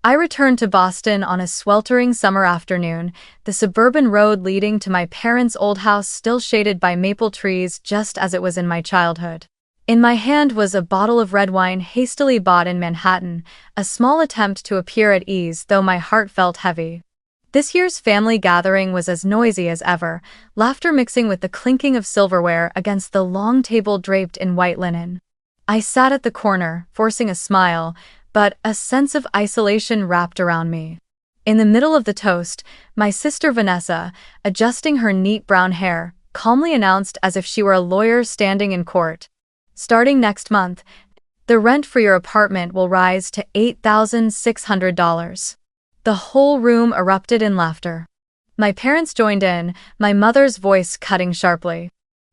I returned to Boston on a sweltering summer afternoon, the suburban road leading to my parents' old house still shaded by maple trees just as it was in my childhood. In my hand was a bottle of red wine hastily bought in Manhattan, a small attempt to appear at ease though my heart felt heavy. This year's family gathering was as noisy as ever, laughter mixing with the clinking of silverware against the long table draped in white linen. I sat at the corner, forcing a smile, but a sense of isolation wrapped around me. In the middle of the toast, my sister Vanessa, adjusting her neat brown hair, calmly announced as if she were a lawyer standing in court. Starting next month, the rent for your apartment will rise to $8,600. The whole room erupted in laughter. My parents joined in, my mother's voice cutting sharply.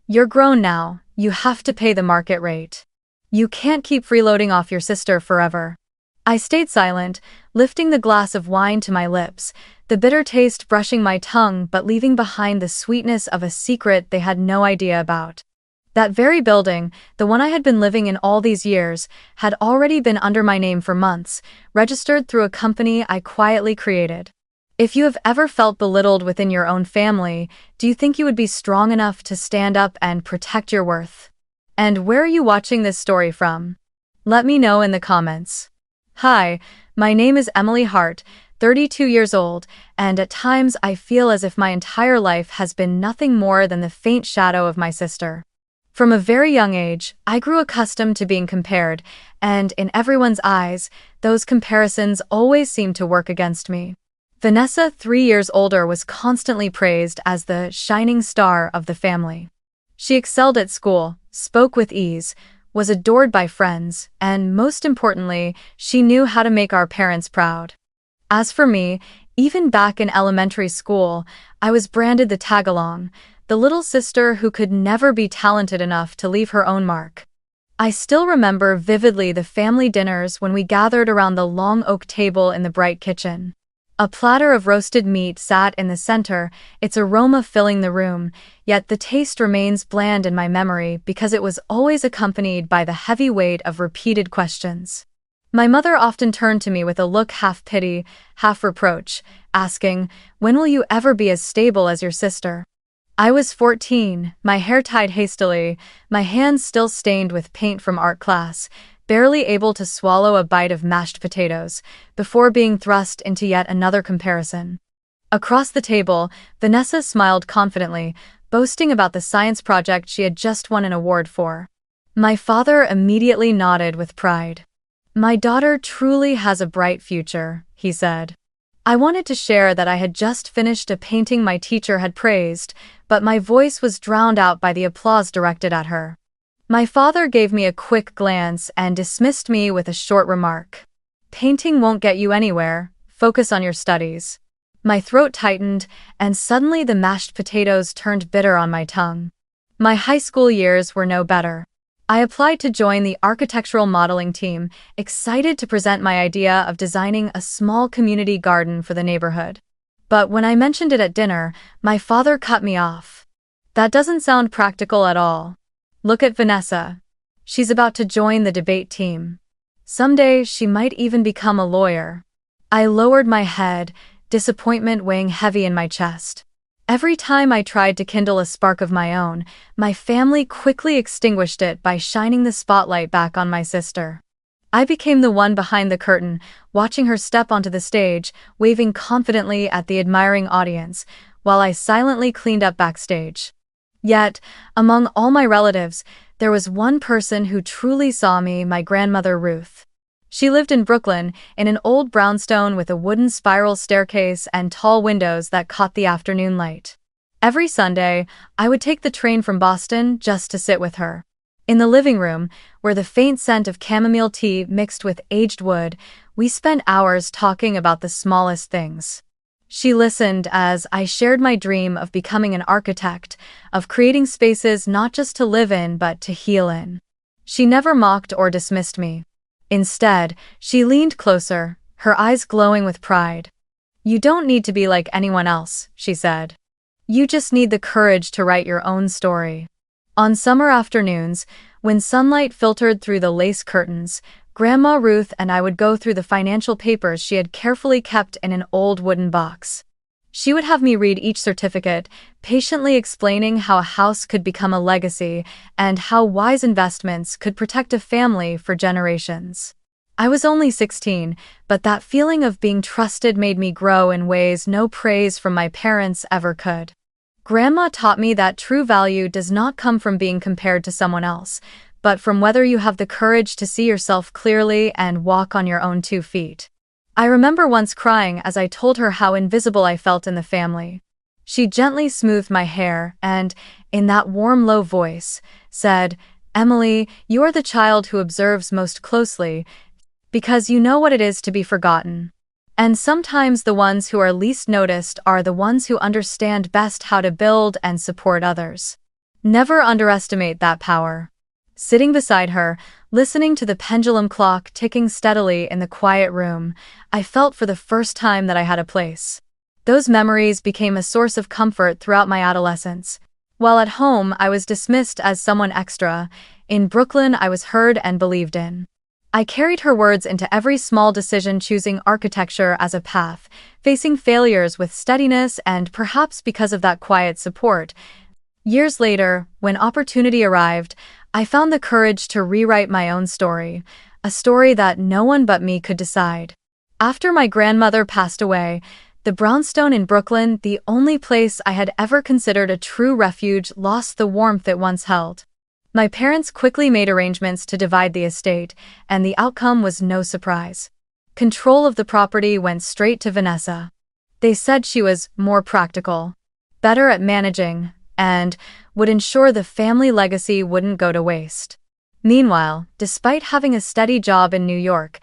You're grown now, you have to pay the market rate. You can't keep freeloading off your sister forever. I stayed silent, lifting the glass of wine to my lips, the bitter taste brushing my tongue but leaving behind the sweetness of a secret they had no idea about. That very building, the one I had been living in all these years, had already been under my name for months, registered through a company I quietly created. If you have ever felt belittled within your own family, do you think you would be strong enough to stand up and protect your worth? And where are you watching this story from? Let me know in the comments. Hi, my name is Emily Hart, 32 years old, and at times I feel as if my entire life has been nothing more than the faint shadow of my sister. From a very young age, I grew accustomed to being compared, and in everyone's eyes, those comparisons always seemed to work against me. Vanessa, 3 years older, was constantly praised as the shining star of the family. She excelled at school, spoke with ease, was adored by friends, and most importantly, she knew how to make our parents proud. As for me, even back in elementary school, I was branded the tag-along, the little sister who could never be talented enough to leave her own mark. I still remember vividly the family dinners when we gathered around the long oak table in the bright kitchen. A platter of roasted meat sat in the center, its aroma filling the room, yet the taste remains bland in my memory because it was always accompanied by the heavy weight of repeated questions. My mother often turned to me with a look half pity, half reproach, asking, "When will you ever be as stable as your sister?" I was 14, my hair tied hastily, my hands still stained with paint from art class, barely able to swallow a bite of mashed potatoes, before being thrust into yet another comparison. Across the table, Vanessa smiled confidently, boasting about the science project she had just won an award for. My father immediately nodded with pride. "My daughter truly has a bright future," he said. I wanted to share that I had just finished a painting my teacher had praised, but my voice was drowned out by the applause directed at her. My father gave me a quick glance and dismissed me with a short remark. "Painting won't get you anywhere, focus on your studies." My throat tightened, and suddenly the mashed potatoes turned bitter on my tongue. My high school years were no better. I applied to join the architectural modeling team, excited to present my idea of designing a small community garden for the neighborhood. But when I mentioned it at dinner, my father cut me off. "That doesn't sound practical at all. Look at Vanessa. She's about to join the debate team. Someday she might even become a lawyer." I lowered my head, disappointment weighing heavy in my chest. Every time I tried to kindle a spark of my own, my family quickly extinguished it by shining the spotlight back on my sister. I became the one behind the curtain, watching her step onto the stage, waving confidently at the admiring audience, while I silently cleaned up backstage. Yet, among all my relatives, there was one person who truly saw me, my grandmother Ruth. She lived in Brooklyn, in an old brownstone with a wooden spiral staircase and tall windows that caught the afternoon light. Every Sunday, I would take the train from Boston just to sit with her. In the living room, where the faint scent of chamomile tea mixed with aged wood, we spent hours talking about the smallest things. She listened as I shared my dream of becoming an architect, of creating spaces not just to live in but to heal in. She never mocked or dismissed me. Instead, she leaned closer, her eyes glowing with pride. "You don't need to be like anyone else," she said. "You just need the courage to write your own story." On summer afternoons, when sunlight filtered through the lace curtains, Grandma Ruth and I would go through the financial papers she had carefully kept in an old wooden box. She would have me read each certificate, patiently explaining how a house could become a legacy and how wise investments could protect a family for generations. I was only 16, but that feeling of being trusted made me grow in ways no praise from my parents ever could. Grandma taught me that true value does not come from being compared to someone else, but from whether you have the courage to see yourself clearly and walk on your own 2 feet. I remember once crying as I told her how invisible I felt in the family. She gently smoothed my hair and, in that warm, low voice, said, "Emily, you are the child who observes most closely, because you know what it is to be forgotten. And sometimes the ones who are least noticed are the ones who understand best how to build and support others. Never underestimate that power." Sitting beside her, listening to the pendulum clock ticking steadily in the quiet room, I felt for the first time that I had a place. Those memories became a source of comfort throughout my adolescence. While at home, I was dismissed as someone extra. In Brooklyn, I was heard and believed in. I carried her words into every small decision, choosing architecture as a path, facing failures with steadiness, and perhaps because of that quiet support. Years later, when opportunity arrived, I found the courage to rewrite my own story, a story that no one but me could decide. After my grandmother passed away, the brownstone in Brooklyn, the only place I had ever considered a true refuge, lost the warmth it once held. My parents quickly made arrangements to divide the estate, and the outcome was no surprise. Control of the property went straight to Vanessa. They said she was more practical, better at managing, and would ensure the family legacy wouldn't go to waste. Meanwhile, despite having a steady job in New York,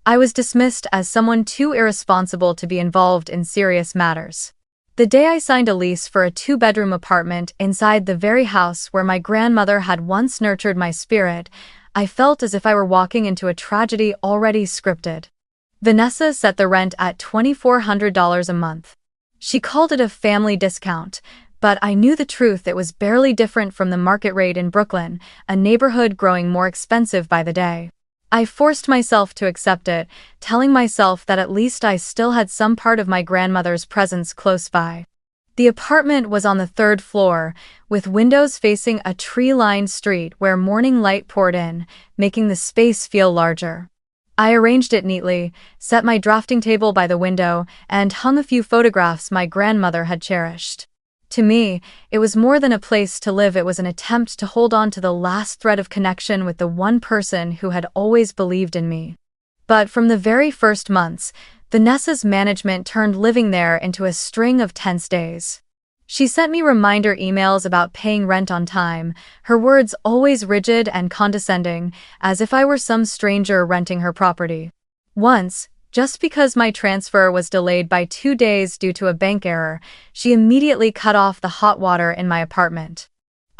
I was dismissed as someone too irresponsible to be involved in serious matters. The day I signed a lease for a 2-bedroom apartment inside the very house where my grandmother had once nurtured my spirit, I felt as if I were walking into a tragedy already scripted. Vanessa set the rent at $2,400 a month. She called it a family discount, but I knew the truth. It was barely different from the market rate in Brooklyn, a neighborhood growing more expensive by the day. I forced myself to accept it, telling myself that at least I still had some part of my grandmother's presence close by. The apartment was on the 3rd floor, with windows facing a tree-lined street where morning light poured in, making the space feel larger. I arranged it neatly, set my drafting table by the window, and hung a few photographs my grandmother had cherished. To me, it was more than a place to live. It was an attempt to hold on to the last thread of connection with the one person who had always believed in me. But from the very first months, Vanessa's management turned living there into a string of tense days. She sent me reminder emails about paying rent on time, her words always rigid and condescending, as if I were some stranger renting her property. Once, just because my transfer was delayed by 2 days due to a bank error, she immediately cut off the hot water in my apartment.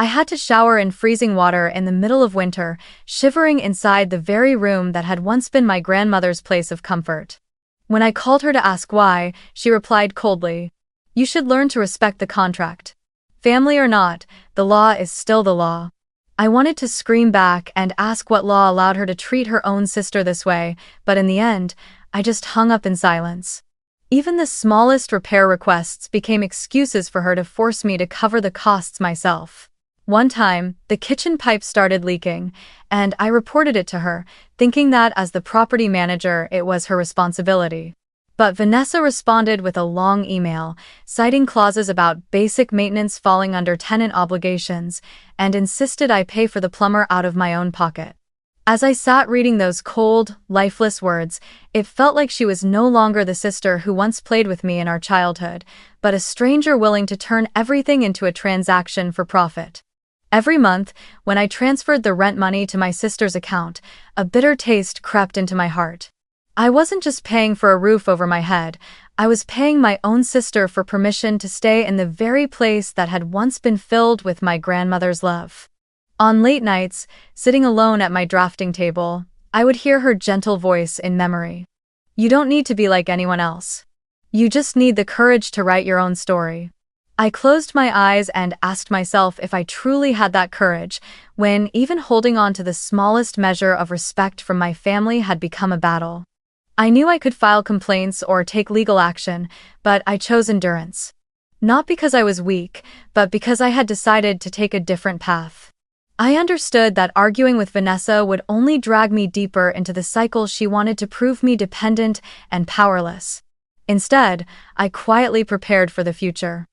I had to shower in freezing water in the middle of winter, shivering inside the very room that had once been my grandmother's place of comfort. When I called her to ask why, she replied coldly, "You should learn to respect the contract. Family or not, the law is still the law." I wanted to scream back and ask what law allowed her to treat her own sister this way, but in the end, I just hung up in silence. Even the smallest repair requests became excuses for her to force me to cover the costs myself. One time, the kitchen pipe started leaking, and I reported it to her, thinking that as the property manager it was her responsibility. But Vanessa responded with a long email, citing clauses about basic maintenance falling under tenant obligations, and insisted I pay for the plumber out of my own pocket. As I sat reading those cold, lifeless words, it felt like she was no longer the sister who once played with me in our childhood, but a stranger willing to turn everything into a transaction for profit. Every month, when I transferred the rent money to my sister's account, a bitter taste crept into my heart. I wasn't just paying for a roof over my head, I was paying my own sister for permission to stay in the very place that had once been filled with my grandmother's love. On late nights, sitting alone at my drafting table, I would hear her gentle voice in memory. "You don't need to be like anyone else. You just need the courage to write your own story." I closed my eyes and asked myself if I truly had that courage, when even holding on to the smallest measure of respect from my family had become a battle. I knew I could file complaints or take legal action, but I chose endurance. Not because I was weak, but because I had decided to take a different path. I understood that arguing with Vanessa would only drag me deeper into the cycle she wanted to prove me dependent and powerless. Instead, I quietly prepared for the future.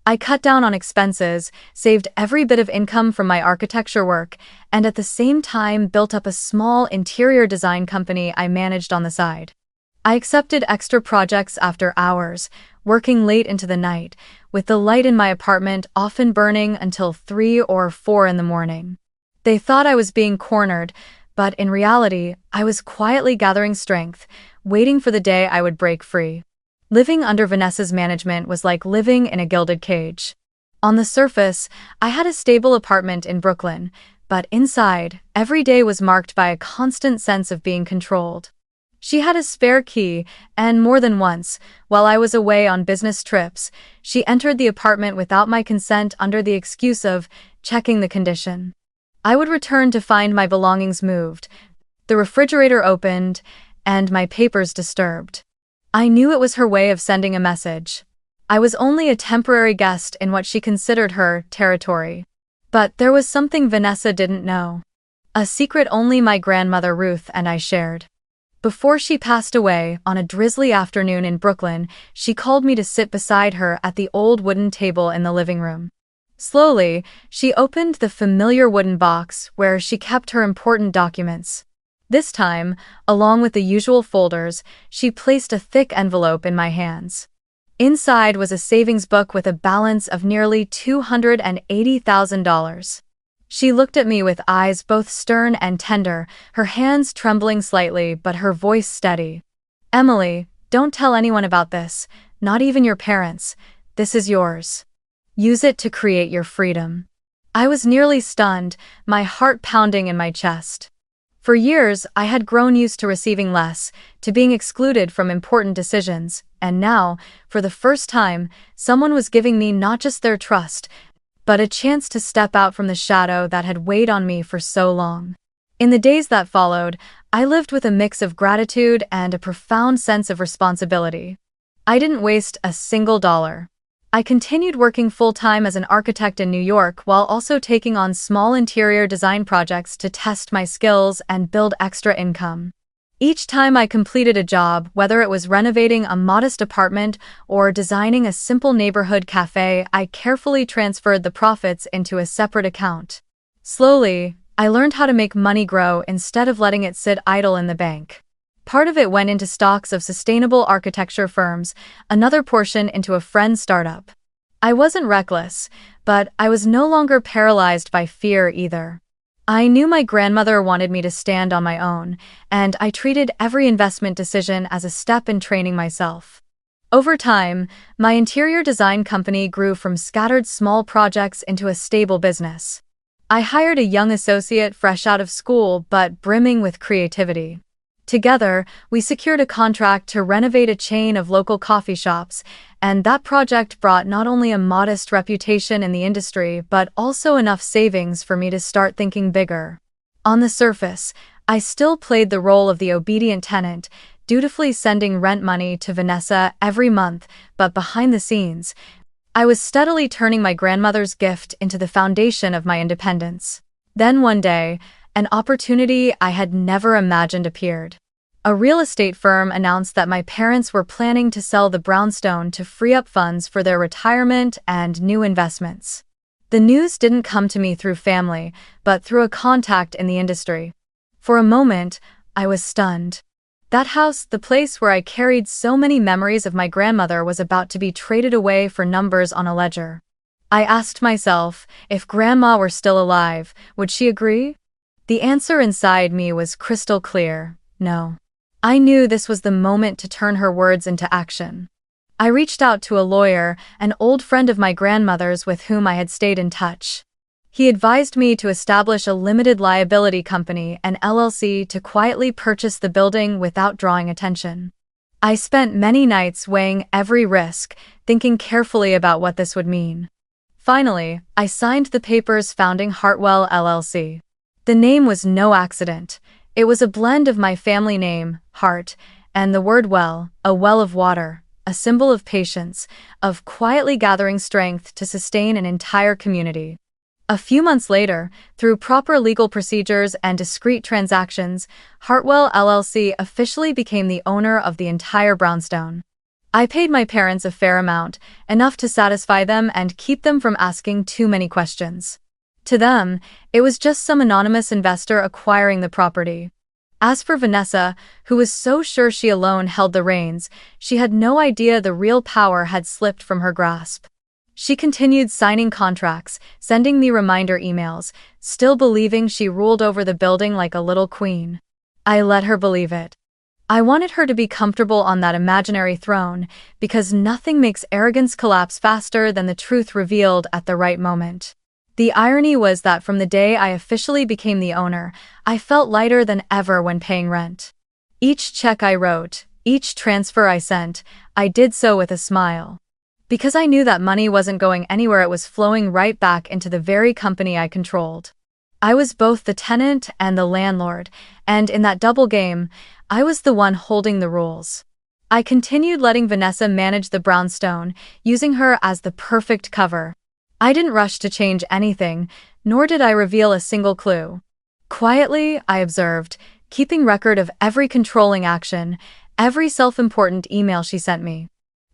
I cut down on expenses, saved every bit of income from my architecture work, and at the same time built up a small interior design company I managed on the side. I accepted extra projects after hours, working late into the night, with the light in my apartment often burning until 3 or 4 in the morning. They thought I was being cornered, but in reality, I was quietly gathering strength, waiting for the day I would break free. Living under Vanessa's management was like living in a gilded cage. On the surface, I had a stable apartment in Brooklyn, but inside, every day was marked by a constant sense of being controlled. She had a spare key, and more than once, while I was away on business trips, she entered the apartment without my consent under the excuse of checking the condition. I would return to find my belongings moved, the refrigerator opened, and my papers disturbed. I knew it was her way of sending a message. I was only a temporary guest in what she considered her territory. But there was something Vanessa didn't know. A secret only my grandmother Ruth and I shared. Before she passed away, on a drizzly afternoon in Brooklyn, she called me to sit beside her at the old wooden table in the living room. Slowly, she opened the familiar wooden box where she kept her important documents. This time, along with the usual folders, she placed a thick envelope in my hands. Inside was a savings book with a balance of nearly $280,000. She looked at me with eyes both stern and tender, her hands trembling slightly but her voice steady. "Emily, don't tell anyone about this, not even your parents. This is yours. Use it to create your freedom." I was nearly stunned, my heart pounding in my chest. For years, I had grown used to receiving less, to being excluded from important decisions, and now, for the first time, someone was giving me not just their trust, but a chance to step out from the shadow that had weighed on me for so long. In the days that followed, I lived with a mix of gratitude and a profound sense of responsibility. I didn't waste a single dollar. I continued working full-time as an architect in New York while also taking on small interior design projects to test my skills and build extra income. Each time I completed a job, whether it was renovating a modest apartment or designing a simple neighborhood cafe, I carefully transferred the profits into a separate account. Slowly, I learned how to make money grow instead of letting it sit idle in the bank. Part of it went into stocks of sustainable architecture firms, another portion into a friend's startup. I wasn't reckless, but I was no longer paralyzed by fear either. I knew my grandmother wanted me to stand on my own, and I treated every investment decision as a step in training myself. Over time, my interior design company grew from scattered small projects into a stable business. I hired a young associate fresh out of school but brimming with creativity. Together, we secured a contract to renovate a chain of local coffee shops, and that project brought not only a modest reputation in the industry but also enough savings for me to start thinking bigger. On the surface, I still played the role of the obedient tenant, dutifully sending rent money to Vanessa every month, but behind the scenes, I was steadily turning my grandmother's gift into the foundation of my independence. Then one day, an opportunity I had never imagined appeared. A real estate firm announced that my parents were planning to sell the brownstone to free up funds for their retirement and new investments. The news didn't come to me through family, but through a contact in the industry. For a moment, I was stunned. That house, the place where I carried so many memories of my grandmother, was about to be traded away for numbers on a ledger. I asked myself, if Grandma were still alive, would she agree? The answer inside me was crystal clear: no. I knew this was the moment to turn her words into action. I reached out to a lawyer, an old friend of my grandmother's with whom I had stayed in touch. He advised me to establish a limited liability company, an LLC, to quietly purchase the building without drawing attention. I spent many nights weighing every risk, thinking carefully about what this would mean. Finally, I signed the papers founding Hartwell LLC. The name was no accident. It was a blend of my family name, Hart, and the word well, a well of water, a symbol of patience, of quietly gathering strength to sustain an entire community. A few months later, through proper legal procedures and discreet transactions, Hartwell LLC officially became the owner of the entire brownstone. I paid my parents a fair amount, enough to satisfy them and keep them from asking too many questions. To them, it was just some anonymous investor acquiring the property. As for Vanessa, who was so sure she alone held the reins, she had no idea the real power had slipped from her grasp. She continued signing contracts, sending me reminder emails, still believing she ruled over the building like a little queen. I let her believe it. I wanted her to be comfortable on that imaginary throne, because nothing makes arrogance collapse faster than the truth revealed at the right moment. The irony was that from the day I officially became the owner, I felt lighter than ever when paying rent. Each check I wrote, each transfer I sent, I did so with a smile. Because I knew that money wasn't going anywhere, it was flowing right back into the very company I controlled. I was both the tenant and the landlord, and in that double game, I was the one holding the rules. I continued letting Vanessa manage the brownstone, using her as the perfect cover. I didn't rush to change anything, nor did I reveal a single clue. Quietly, I observed, keeping record of every controlling action, every self-important email she sent me.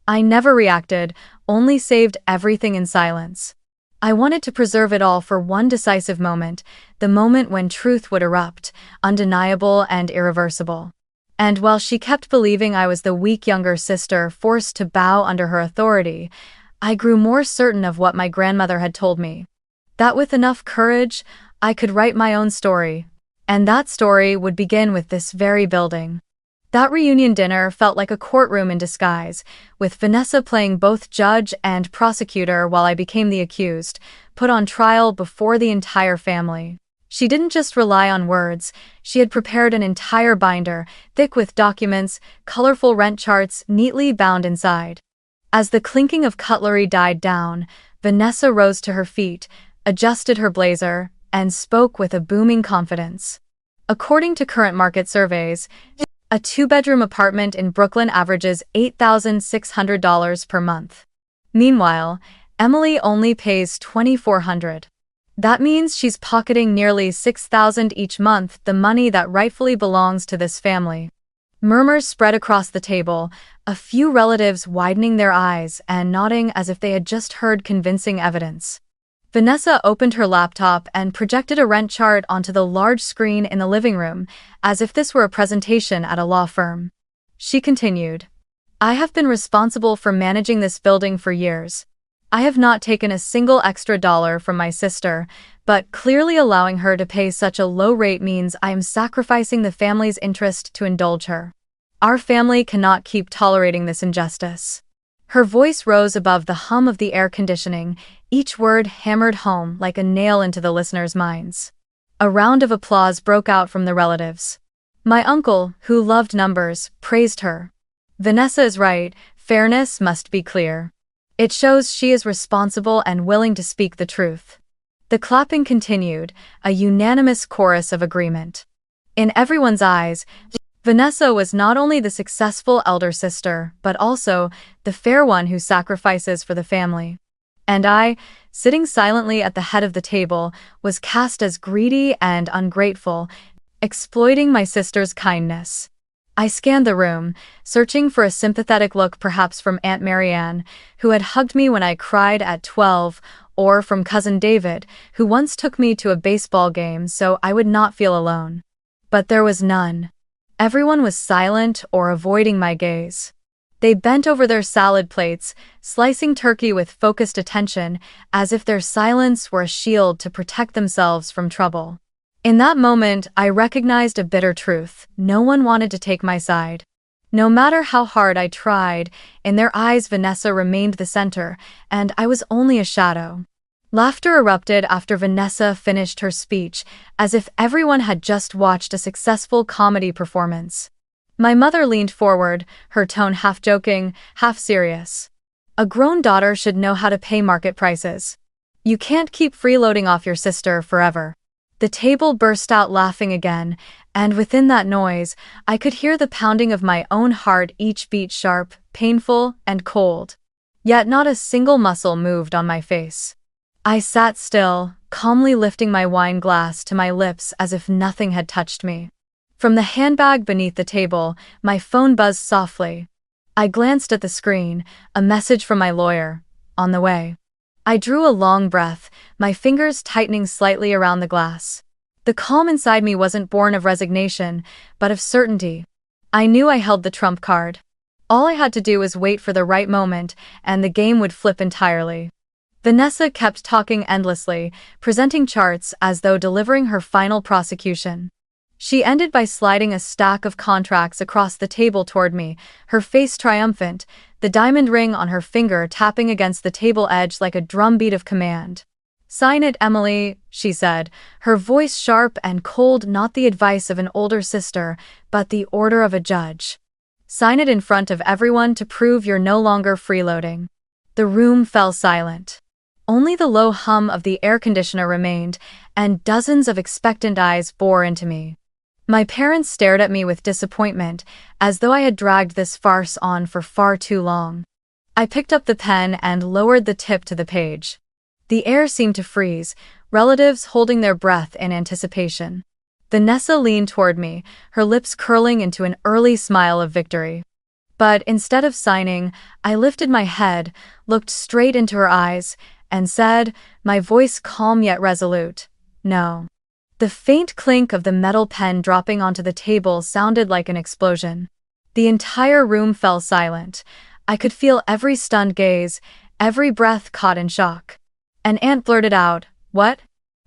I never reacted, only saved everything in silence. I wanted to preserve it all for one decisive moment, the moment when truth would erupt, undeniable and irreversible. And while she kept believing I was the weak younger sister forced to bow under her authority, I grew more certain of what my grandmother had told me. That with enough courage, I could write my own story. And that story would begin with this very building. That reunion dinner felt like a courtroom in disguise, with Vanessa playing both judge and prosecutor while I became the accused, put on trial before the entire family. She didn't just rely on words, she had prepared an entire binder, thick with documents, colorful rent charts neatly bound inside. As the clinking of cutlery died down, Vanessa rose to her feet, adjusted her blazer, and spoke with a booming confidence. According to current market surveys, a two-bedroom apartment in Brooklyn averages $8,600 per month. Meanwhile, Emily only pays $2,400. That means she's pocketing nearly $6,000 each month, the money that rightfully belongs to this family. Murmurs spread across the table, a few relatives widening their eyes and nodding as if they had just heard convincing evidence. Vanessa opened her laptop and projected a rent chart onto the large screen in the living room, as if this were a presentation at a law firm. She continued, "I have been responsible for managing this building for years. I have not taken a single extra dollar from my sister, but clearly allowing her to pay such a low rate means I am sacrificing the family's interest to indulge her. Our family cannot keep tolerating this injustice." Her voice rose above the hum of the air conditioning, each word hammered home like a nail into the listeners' minds. A round of applause broke out from the relatives. My uncle, who loved numbers, praised her. "Vanessa is right, fairness must be clear. It shows she is responsible and willing to speak the truth." The clapping continued, a unanimous chorus of agreement. In everyone's eyes, Vanessa was not only the successful elder sister, but also the fair one who sacrifices for the family. And I, sitting silently at the head of the table, was cast as greedy and ungrateful, exploiting my sister's kindness. I scanned the room, searching for a sympathetic look, perhaps from Aunt Marianne, who had hugged me when I cried at 12, or from Cousin David, who once took me to a baseball game so I would not feel alone. But there was none. Everyone was silent or avoiding my gaze. They bent over their salad plates, slicing turkey with focused attention, as if their silence were a shield to protect themselves from trouble. In that moment, I recognized a bitter truth. No one wanted to take my side. No matter how hard I tried, in their eyes Vanessa remained the center, and I was only a shadow. Laughter erupted after Vanessa finished her speech, as if everyone had just watched a successful comedy performance. My mother leaned forward, her tone half joking, half serious. A grown daughter should know how to pay market prices. You can't keep freeloading off your sister forever. The table burst out laughing again, and within that noise, I could hear the pounding of my own heart, each beat sharp, painful, and cold. Yet not a single muscle moved on my face. I sat still, calmly lifting my wine glass to my lips as if nothing had touched me. From the handbag beneath the table, my phone buzzed softly. I glanced at the screen, a message from my lawyer, on the way. I drew a long breath, my fingers tightening slightly around the glass. The calm inside me wasn't born of resignation, but of certainty. I knew I held the trump card. All I had to do was wait for the right moment, and the game would flip entirely. Vanessa kept talking endlessly, presenting charts as though delivering her final prosecution. She ended by sliding a stack of contracts across the table toward me, her face triumphant, the diamond ring on her finger tapping against the table edge like a drumbeat of command. "Sign it, Emily," she said, her voice sharp and cold, not the advice of an older sister, but the order of a judge. "Sign it in front of everyone to prove you're no longer freeloading." The room fell silent. Only the low hum of the air conditioner remained, and dozens of expectant eyes bore into me. My parents stared at me with disappointment, as though I had dragged this farce on for far too long. I picked up the pen and lowered the tip to the page. The air seemed to freeze, relatives holding their breath in anticipation. Vanessa leaned toward me, her lips curling into an early smile of victory. But instead of signing, I lifted my head, looked straight into her eyes, and said, my voice calm yet resolute, "No." The faint clink of the metal pen dropping onto the table sounded like an explosion. The entire room fell silent. I could feel every stunned gaze, every breath caught in shock. An aunt blurted out, "What?"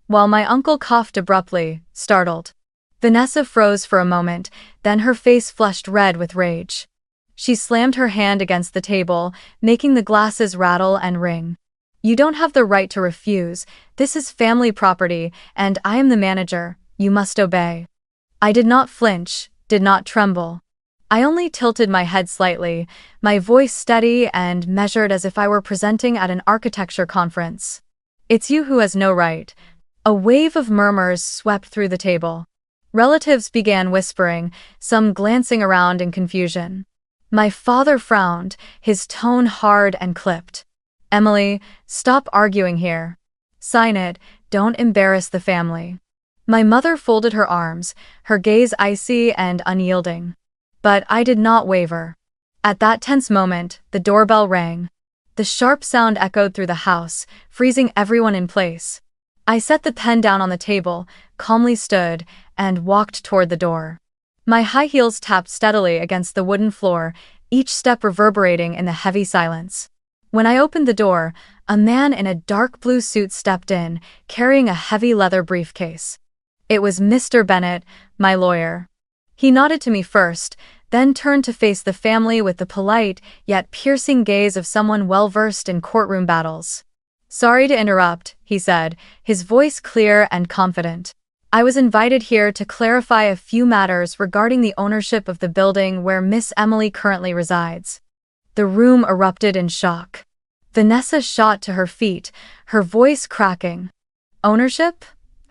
while my uncle coughed abruptly, startled. Vanessa froze for a moment, then her face flushed red with rage. She slammed her hand against the table, making the glasses rattle and ring. "You don't have the right to refuse. This is family property, and I am the manager. You must obey." I did not flinch, did not tremble. I only tilted my head slightly, my voice steady and measured as if I were presenting at an architecture conference. "It's you who has no right." A wave of murmurs swept through the table. Relatives began whispering, some glancing around in confusion. My father frowned, his tone hard and clipped. "Emily, stop arguing here. Sign it, don't embarrass the family." My mother folded her arms, her gaze icy and unyielding. But I did not waver. At that tense moment, the doorbell rang. The sharp sound echoed through the house, freezing everyone in place. I set the pen down on the table, calmly stood, and walked toward the door. My high heels tapped steadily against the wooden floor, each step reverberating in the heavy silence. When I opened the door, a man in a dark blue suit stepped in, carrying a heavy leather briefcase. It was Mr. Bennett, my lawyer. He nodded to me first, then turned to face the family with the polite yet piercing gaze of someone well-versed in courtroom battles. "Sorry to interrupt," he said, his voice clear and confident. "I was invited here to clarify a few matters regarding the ownership of the building where Miss Emily currently resides." The room erupted in shock. Vanessa shot to her feet, her voice cracking. "Ownership?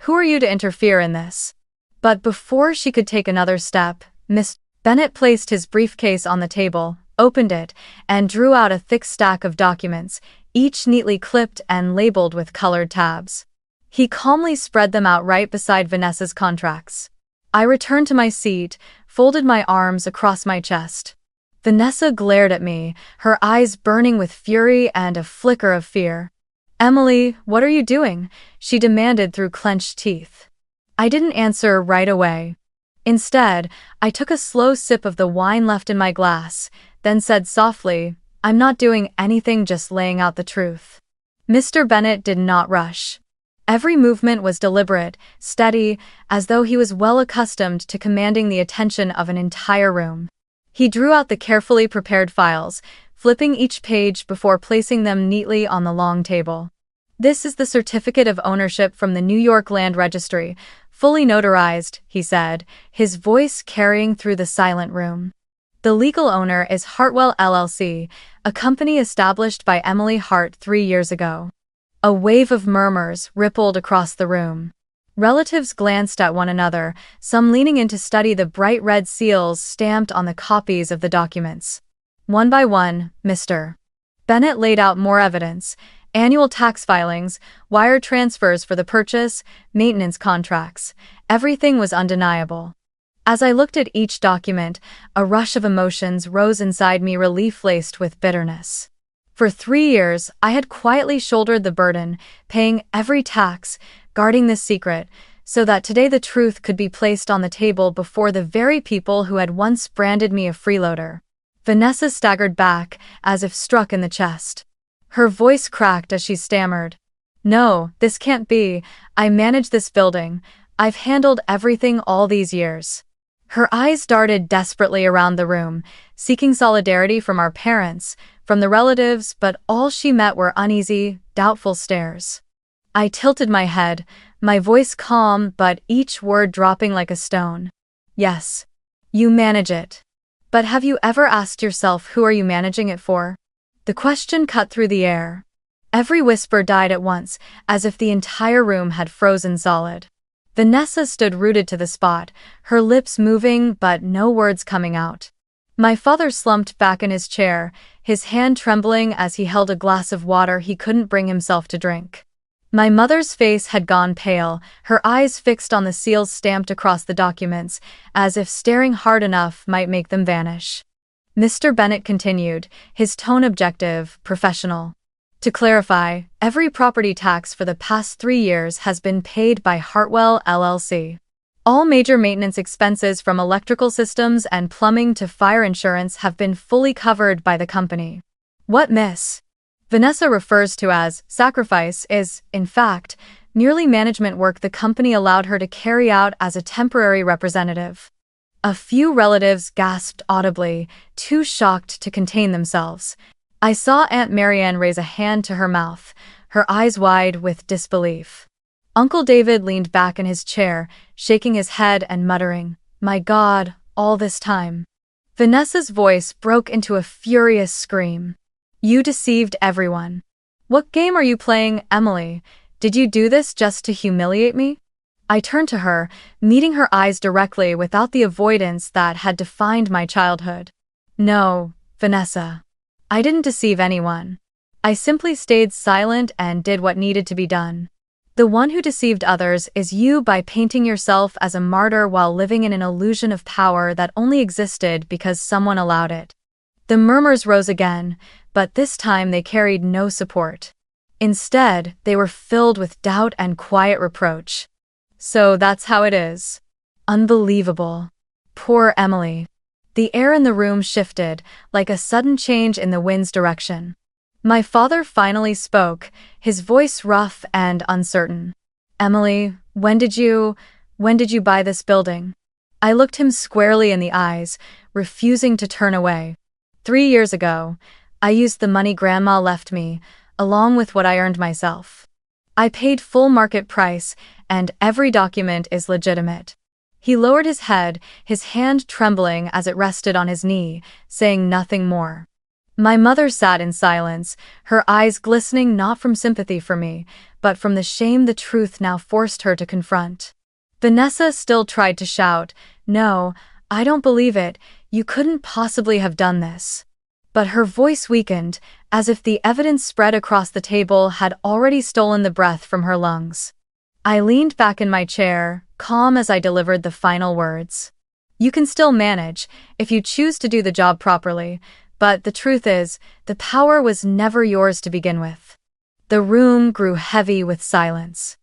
Who are you to interfere in this?" But before she could take another step, Mr. Bennett placed his briefcase on the table, opened it, and drew out a thick stack of documents, each neatly clipped and labeled with colored tabs. He calmly spread them out right beside Vanessa's contracts. I returned to my seat, folded my arms across my chest. Vanessa glared at me, her eyes burning with fury and a flicker of fear. "Emily, what are you doing?" she demanded through clenched teeth. I didn't answer right away. Instead, I took a slow sip of the wine left in my glass, then said softly, "I'm not doing anything, just laying out the truth." Mr. Bennett did not rush. Every movement was deliberate, steady, as though he was well accustomed to commanding the attention of an entire room. He drew out the carefully prepared files, flipping each page before placing them neatly on the long table. "This is the certificate of ownership from the New York Land Registry, Fully notarized, he said, his voice carrying through the silent room. The legal owner is Hartwell LLC, a company established by Emily Hart 3 years ago. A wave of murmurs rippled across the room. Relatives glanced at one another, some leaning in to study the bright red seals stamped on the copies of the documents. One by one, Mr. Bennett laid out more evidence: annual tax filings, wire transfers for the purchase, maintenance contracts. Everything was undeniable. As I looked at each document, a rush of emotions rose inside me, relief laced with bitterness. For 3 years, I had quietly shouldered the burden, paying every tax, guarding this secret, so that today the truth could be placed on the table before the very people who had once branded me a freeloader. Vanessa staggered back, as if struck in the chest. Her voice cracked as she stammered. "No, this can't be. I manage this building. I've handled everything all these years." Her eyes darted desperately around the room, seeking solidarity from our parents, from the relatives, but all she met were uneasy, doubtful stares. I tilted my head, my voice calm but each word dropping like a stone. "Yes, you manage it. But have you ever asked yourself, who are you managing it for?" The question cut through the air. Every whisper died at once, as if the entire room had frozen solid. Vanessa stood rooted to the spot, her lips moving but no words coming out. My father slumped back in his chair, his hand trembling as he held a glass of water he couldn't bring himself to drink. My mother's face had gone pale, her eyes fixed on the seals stamped across the documents, as if staring hard enough might make them vanish. Mr. Bennett continued, his tone objective, professional. "To clarify, every property tax for the past 3 years has been paid by Hartwell LLC. All major maintenance expenses from electrical systems and plumbing to fire insurance have been fully covered by the company. What Miss Vanessa refers to as sacrifice is, in fact, merely management work the company allowed her to carry out as a temporary representative." A few relatives gasped audibly, too shocked to contain themselves. I saw Aunt Marianne raise a hand to her mouth, her eyes wide with disbelief. Uncle David leaned back in his chair, shaking his head and muttering, "My God, all this time." Vanessa's voice broke into a furious scream. "You deceived everyone. What game are you playing, Emily? Did you do this just to humiliate me?" I turned to her, meeting her eyes directly without the avoidance that had defined my childhood. "No, Vanessa. I didn't deceive anyone. I simply stayed silent and did what needed to be done. The one who deceived others is you by painting yourself as a martyr while living in an illusion of power that only existed because someone allowed it." The murmurs rose again, but this time they carried no support. Instead, they were filled with doubt and quiet reproach. "So that's how it is. Unbelievable. Poor Emily." The air in the room shifted, like a sudden change in the wind's direction. My father finally spoke, his voice rough and uncertain. "Emily, when did you buy this building?" I looked him squarely in the eyes, refusing to turn away. 3 years ago, I used the money Grandma left me, along with what I earned myself. I paid full market price, and every document is legitimate." He lowered his head, his hand trembling as it rested on his knee, saying nothing more. My mother sat in silence, her eyes glistening not from sympathy for me, but from the shame the truth now forced her to confront. Vanessa still tried to shout, "No, I don't believe it, you couldn't possibly have done this." But her voice weakened, as if the evidence spread across the table had already stolen the breath from her lungs. I leaned back in my chair, calm as I delivered the final words. "You can still manage, if you choose to do the job properly, but the truth is, the power was never yours to begin with." The room grew heavy with silence.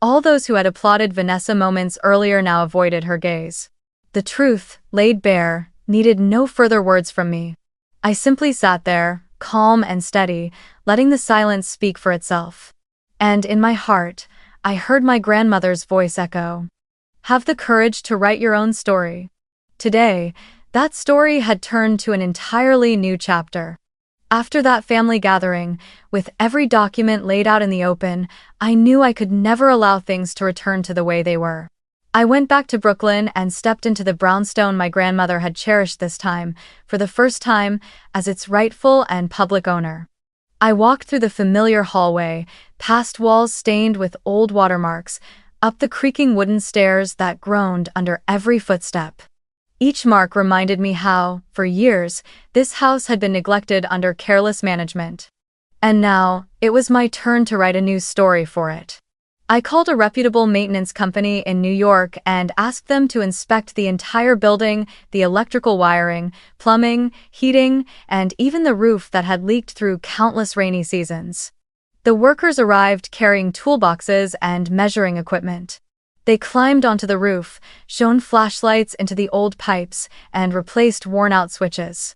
All those who had applauded Vanessa moments earlier now avoided her gaze. The truth, laid bare, needed no further words from me. I simply sat there, calm and steady, letting the silence speak for itself. And in my heart, I heard my grandmother's voice echo, "Have the courage to write your own story." Today, that story had turned to an entirely new chapter. After that family gathering, with every document laid out in the open, I knew I could never allow things to return to the way they were. I went back to Brooklyn and stepped into the brownstone my grandmother had cherished this time, for the first time, as its rightful and public owner. I walked through the familiar hallway, past walls stained with old watermarks, up the creaking wooden stairs that groaned under every footstep. Each mark reminded me how, for years, this house had been neglected under careless management. And now, it was my turn to write a new story for it. I called a reputable maintenance company in New York and asked them to inspect the entire building, the electrical wiring, plumbing, heating, and even the roof that had leaked through countless rainy seasons. The workers arrived carrying toolboxes and measuring equipment. They climbed onto the roof, shone flashlights into the old pipes, and replaced worn-out switches.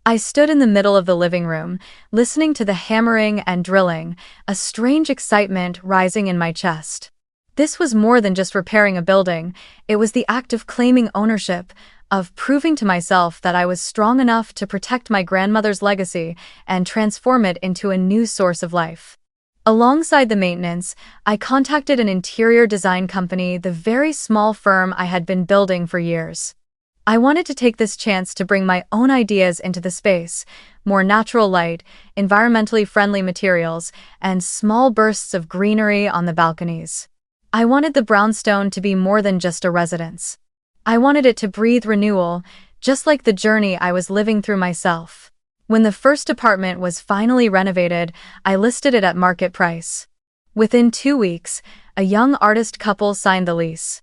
I stood in the middle of the living room, listening to the hammering and drilling, a strange excitement rising in my chest. This was more than just repairing a building, it was the act of claiming ownership, of proving to myself that I was strong enough to protect my grandmother's legacy and transform it into a new source of life. Alongside the maintenance, I contacted an interior design company, the very small firm I had been building for years. I wanted to take this chance to bring my own ideas into the space, more natural light, environmentally friendly materials, and small bursts of greenery on the balconies. I wanted the brownstone to be more than just a residence. I wanted it to breathe renewal, just like the journey I was living through myself. When the first apartment was finally renovated, I listed it at market price. Within 2 weeks, a young artist couple signed the lease.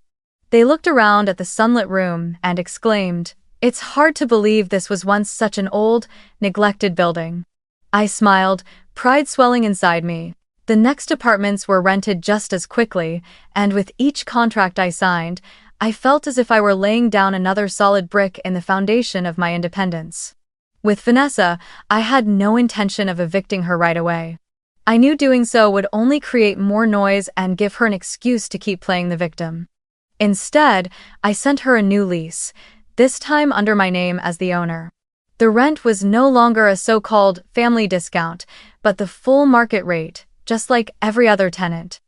They looked around at the sunlit room and exclaimed, "It's hard to believe this was once such an old, neglected building." I smiled, pride swelling inside me. The next apartments were rented just as quickly, and with each contract I signed, I felt as if I were laying down another solid brick in the foundation of my independence. With Vanessa, I had no intention of evicting her right away. I knew doing so would only create more noise and give her an excuse to keep playing the victim. Instead, I sent her a new lease, this time under my name as the owner. The rent was no longer a so-called family discount, but the full market rate, just like every other tenant.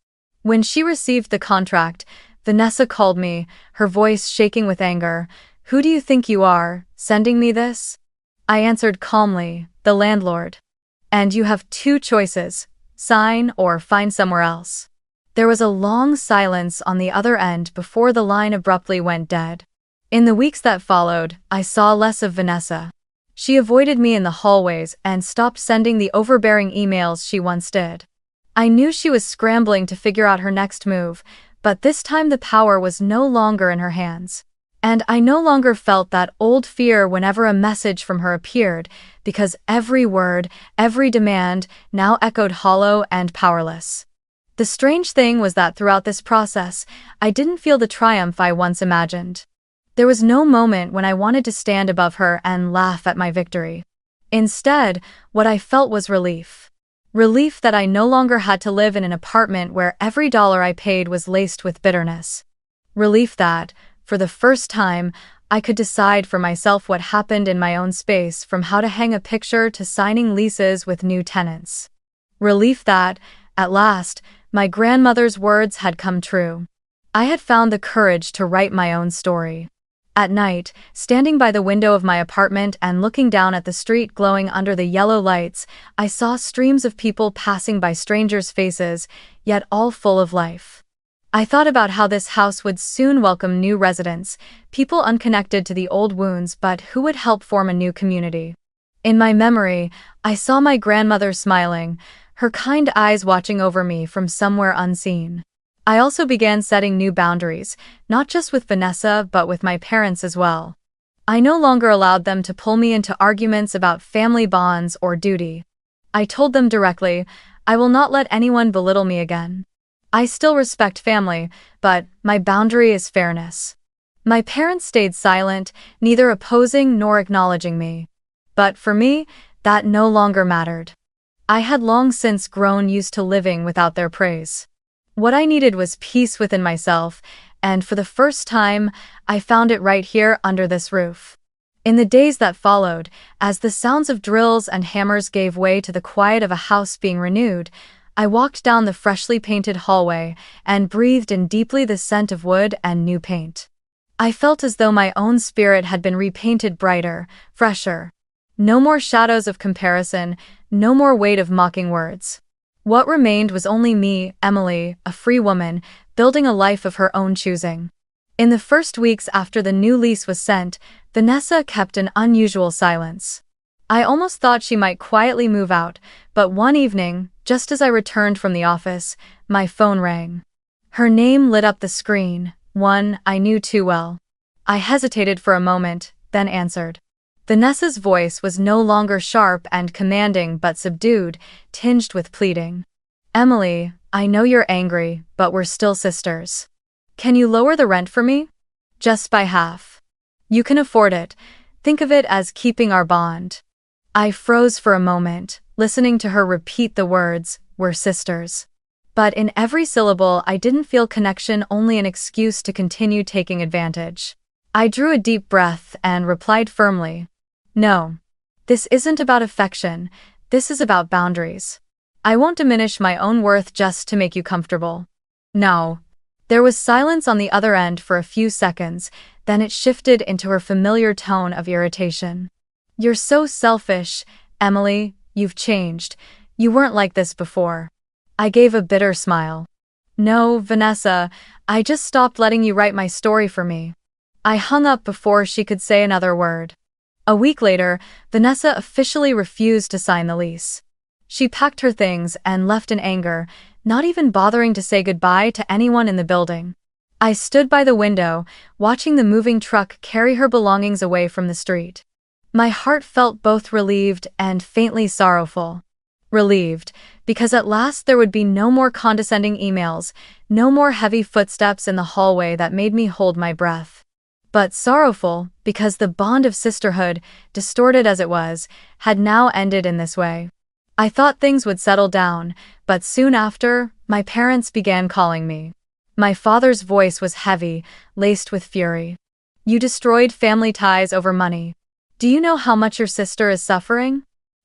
When she received the contract, Vanessa called me, her voice shaking with anger. "Who do you think you are, sending me this?" I answered calmly, "The landlord. And you have 2 choices, sign or find somewhere else." There was a long silence on the other end before the line abruptly went dead. In the weeks that followed, I saw less of Vanessa. She avoided me in the hallways and stopped sending the overbearing emails she once did. I knew she was scrambling to figure out her next move, but this time the power was no longer in her hands. And I no longer felt that old fear whenever a message from her appeared, because every word, every demand, now echoed hollow and powerless. The strange thing was that throughout this process, I didn't feel the triumph I once imagined. There was no moment when I wanted to stand above her and laugh at my victory. Instead, what I felt was relief. Relief that I no longer had to live in an apartment where every dollar I paid was laced with bitterness. Relief that, for the first time, I could decide for myself what happened in my own space, from how to hang a picture to signing leases with new tenants. Relief that, at last, my grandmother's words had come true. I had found the courage to write my own story. At night, standing by the window of my apartment and looking down at the street glowing under the yellow lights, I saw streams of people passing by, strangers' faces, yet all full of life. I thought about how this house would soon welcome new residents, people unconnected to the old wounds but who would help form a new community. In my memory, I saw my grandmother smiling, her kind eyes watching over me from somewhere unseen. I also began setting new boundaries, not just with Vanessa but with my parents as well. I no longer allowed them to pull me into arguments about family bonds or duty. I told them directly, I will not let anyone belittle me again. I still respect family, but my boundary is fairness. My parents stayed silent, neither opposing nor acknowledging me. But for me, that no longer mattered. I had long since grown used to living without their praise. What I needed was peace within myself, and for the first time, I found it right here under this roof. In the days that followed, as the sounds of drills and hammers gave way to the quiet of a house being renewed, I walked down the freshly painted hallway and breathed in deeply the scent of wood and new paint. I felt as though my own spirit had been repainted brighter, fresher. No more shadows of comparison, no more weight of mocking words. What remained was only me, Emily, a free woman, building a life of her own choosing. In the first weeks after the new lease was sent, Vanessa kept an unusual silence. I almost thought she might quietly move out, but one evening, just as I returned from the office, my phone rang. Her name lit up the screen, one I knew too well. I hesitated for a moment, then answered. Vanessa's voice was no longer sharp and commanding but subdued, tinged with pleading. Emily, I know you're angry, but we're still sisters. Can you lower the rent for me? Just by half. You can afford it. Think of it as keeping our bond. I froze for a moment, listening to her repeat the words, we're sisters. But in every syllable I didn't feel connection, only an excuse to continue taking advantage. I drew a deep breath and replied firmly. No. This isn't about affection, this is about boundaries. I won't diminish my own worth just to make you comfortable. No. There was silence on the other end for a few seconds, then it shifted into her familiar tone of irritation. You're so selfish, Emily, you've changed. You weren't like this before. I gave a bitter smile. No, Vanessa, I just stopped letting you write my story for me. I hung up before she could say another word. A week later, Vanessa officially refused to sign the lease. She packed her things and left in anger, not even bothering to say goodbye to anyone in the building. I stood by the window, watching the moving truck carry her belongings away from the street. My heart felt both relieved and faintly sorrowful. Relieved, because at last there would be no more condescending emails, no more heavy footsteps in the hallway that made me hold my breath. But sorrowful, because the bond of sisterhood, distorted as it was, had now ended in this way. I thought things would settle down, but soon after, my parents began calling me. My father's voice was heavy, laced with fury. You destroyed family ties over money. Do you know how much your sister is suffering?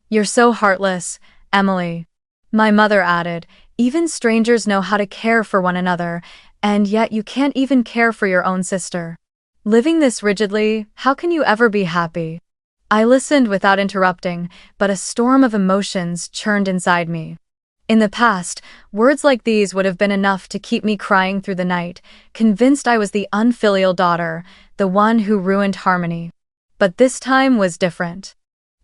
You're so heartless, Emily. My mother added, even strangers know how to care for one another, and yet you can't even care for your own sister. Living this rigidly, how can you ever be happy? I listened without interrupting, but a storm of emotions churned inside me. In the past, words like these would have been enough to keep me crying through the night, convinced I was the unfilial daughter, the one who ruined harmony. But this time was different.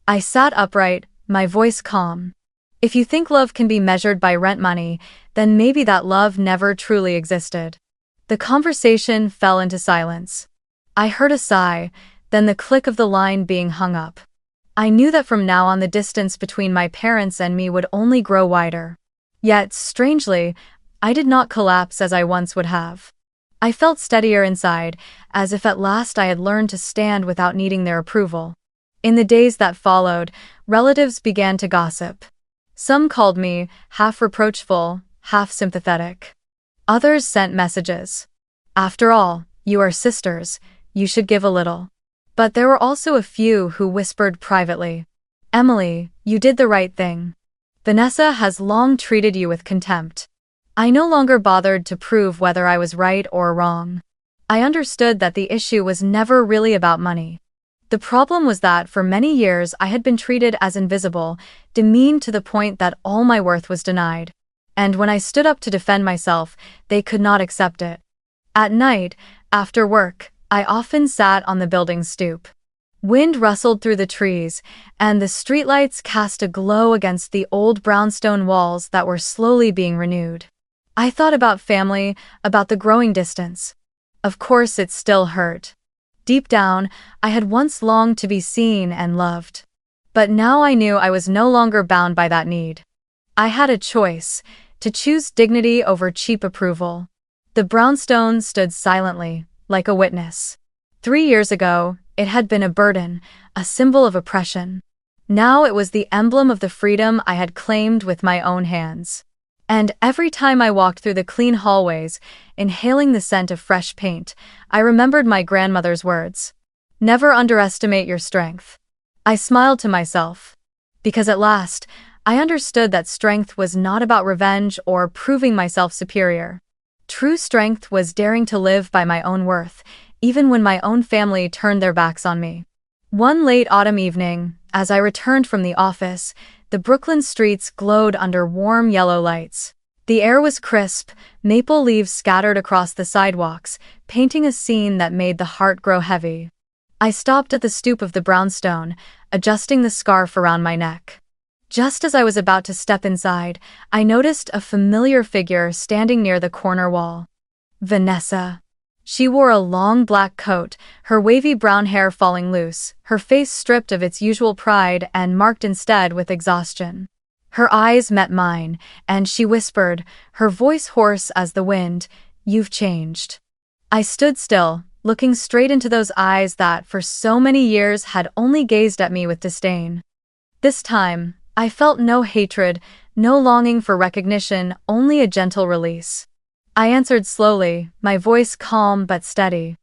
I sat upright, my voice calm. If you think love can be measured by rent money, then maybe that love never truly existed. The conversation fell into silence. I heard a sigh, then the click of the line being hung up. I knew that from now on the distance between my parents and me would only grow wider. Yet, strangely, I did not collapse as I once would have. I felt steadier inside, as if at last I had learned to stand without needing their approval. In the days that followed, relatives began to gossip. Some called me half reproachful, half sympathetic. Others sent messages. After all, you are sisters, you should give a little. But there were also a few who whispered privately, Emily, you did the right thing. Vanessa has long treated you with contempt. I no longer bothered to prove whether I was right or wrong. I understood that the issue was never really about money. The problem was that for many years I had been treated as invisible, demeaned to the point that all my worth was denied. And when I stood up to defend myself, they could not accept it. At night, after work, I often sat on the building's stoop. Wind rustled through the trees, and the streetlights cast a glow against the old brownstone walls that were slowly being renewed. I thought about family, about the growing distance. Of course it still hurt. Deep down, I had once longed to be seen and loved. But now I knew I was no longer bound by that need. I had a choice, to choose dignity over cheap approval. The brownstone stood silently, like a witness. 3 years ago, it had been a burden, a symbol of oppression. Now it was the emblem of the freedom I had claimed with my own hands. And every time I walked through the clean hallways, inhaling the scent of fresh paint, I remembered my grandmother's words. Never underestimate your strength. I smiled to myself. Because at last, I understood that strength was not about revenge or proving myself superior. True strength was daring to live by my own worth, even when my own family turned their backs on me. One late autumn evening, as I returned from the office, the Brooklyn streets glowed under warm yellow lights. The air was crisp, maple leaves scattered across the sidewalks, painting a scene that made the heart grow heavy. I stopped at the stoop of the brownstone, adjusting the scarf around my neck. Just as I was about to step inside, I noticed a familiar figure standing near the corner wall. Vanessa. She wore a long black coat, her wavy brown hair falling loose, her face stripped of its usual pride and marked instead with exhaustion. Her eyes met mine, and she whispered, her voice hoarse as the wind, "You've changed." I stood still, looking straight into those eyes that for so many years had only gazed at me with disdain. This time, I felt no hatred, no longing for recognition, only a gentle release. I answered slowly, my voice calm but steady.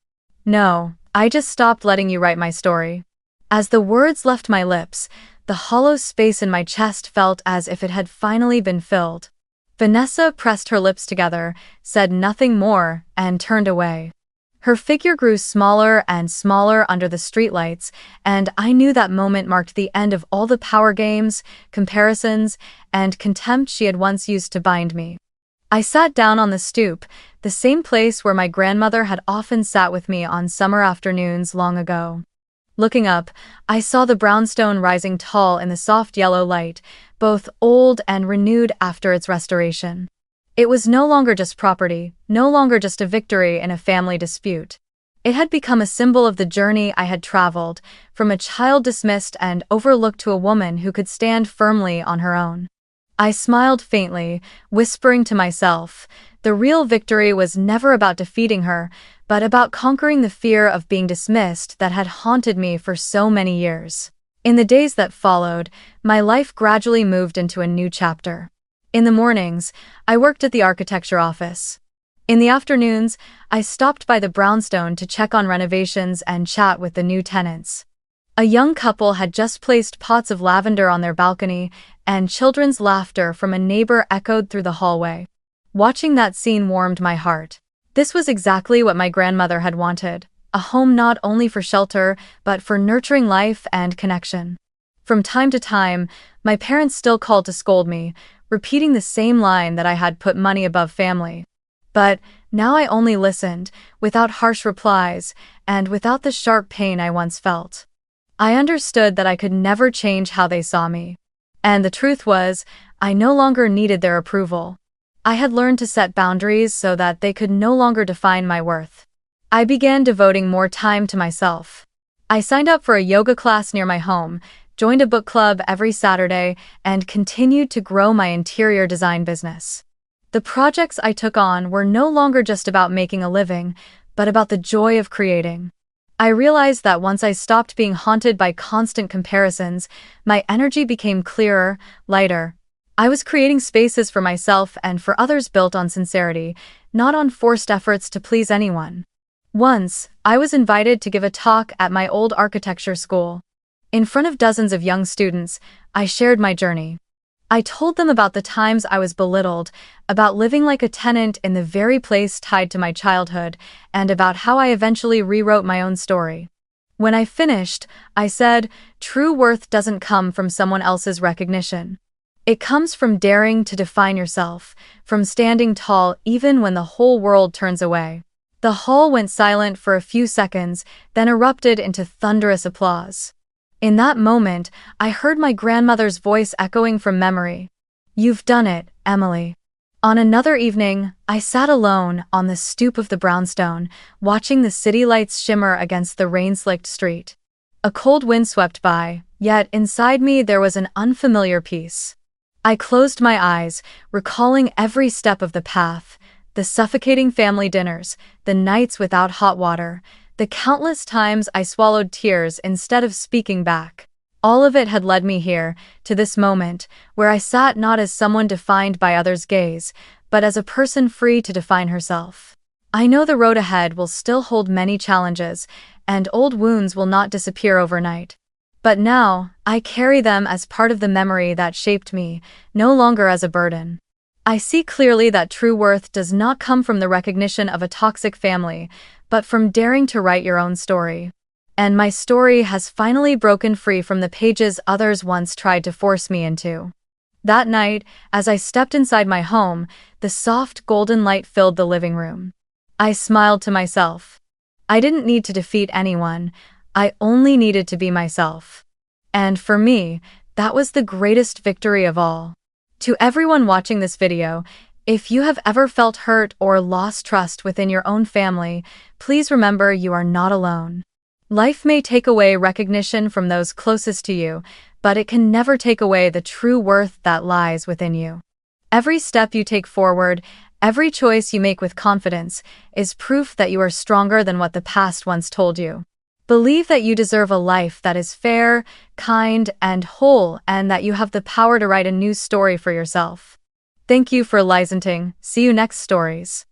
"No, I just stopped letting you write my story." As the words left my lips, the hollow space in my chest felt as if it had finally been filled. Vanessa pressed her lips together, said nothing more, and turned away. Her figure grew smaller and smaller under the streetlights, and I knew that moment marked the end of all the power games, comparisons, and contempt she had once used to bind me. I sat down on the stoop, the same place where my grandmother had often sat with me on summer afternoons long ago. Looking up, I saw the brownstone rising tall in the soft yellow light, both old and renewed after its restoration. It was no longer just property, no longer just a victory in a family dispute. It had become a symbol of the journey I had traveled, from a child dismissed and overlooked to a woman who could stand firmly on her own. I smiled faintly, whispering to myself, the real victory was never about defeating her, but about conquering the fear of being dismissed that had haunted me for so many years. In the days that followed, my life gradually moved into a new chapter. In the mornings, I worked at the architecture office. In the afternoons, I stopped by the brownstone to check on renovations and chat with the new tenants. A young couple had just placed pots of lavender on their balcony, and children's laughter from a neighbor echoed through the hallway. Watching that scene warmed my heart. This was exactly what my grandmother had wanted, a home not only for shelter, but for nurturing life and connection. From time to time, my parents still called to scold me, repeating the same line that I had put money above family. But now I only listened, without harsh replies, and without the sharp pain I once felt. I understood that I could never change how they saw me. And the truth was, I no longer needed their approval. I had learned to set boundaries so that they could no longer define my worth. I began devoting more time to myself. I signed up for a yoga class near my home, joined a book club every Saturday, and continued to grow my interior design business. The projects I took on were no longer just about making a living, but about the joy of creating. I realized that once I stopped being haunted by constant comparisons, my energy became clearer, lighter. I was creating spaces for myself and for others built on sincerity, not on forced efforts to please anyone. Once, I was invited to give a talk at my old architecture school. In front of dozens of young students, I shared my journey. I told them about the times I was belittled, about living like a tenant in the very place tied to my childhood, and about how I eventually rewrote my own story. When I finished, I said, true worth doesn't come from someone else's recognition. It comes from daring to define yourself, from standing tall even when the whole world turns away. The hall went silent for a few seconds, then erupted into thunderous applause. In that moment, I heard my grandmother's voice echoing from memory. "You've done it, Emily." On another evening, I sat alone on the stoop of the brownstone, watching the city lights shimmer against the rain-slicked street. A cold wind swept by, yet inside me there was an unfamiliar peace. I closed my eyes, recalling every step of the path, the suffocating family dinners, the nights without hot water, the countless times I swallowed tears instead of speaking back. All of it had led me here, to this moment, where I sat not as someone defined by others' gaze, but as a person free to define herself. I know the road ahead will still hold many challenges, and old wounds will not disappear overnight. But now, I carry them as part of the memory that shaped me, no longer as a burden. I see clearly that true worth does not come from the recognition of a toxic family, but from daring to write your own story. And my story has finally broken free from the pages others once tried to force me into. That night, as I stepped inside my home, the soft golden light filled the living room. I smiled to myself. I didn't need to defeat anyone, I only needed to be myself. And for me, that was the greatest victory of all. To everyone watching this video, if you have ever felt hurt or lost trust within your own family, please remember you are not alone. Life may take away recognition from those closest to you, but it can never take away the true worth that lies within you. Every step you take forward, every choice you make with confidence, is proof that you are stronger than what the past once told you. Believe that you deserve a life that is fair, kind, and whole, and that you have the power to write a new story for yourself. Thank you for listening. See you next stories.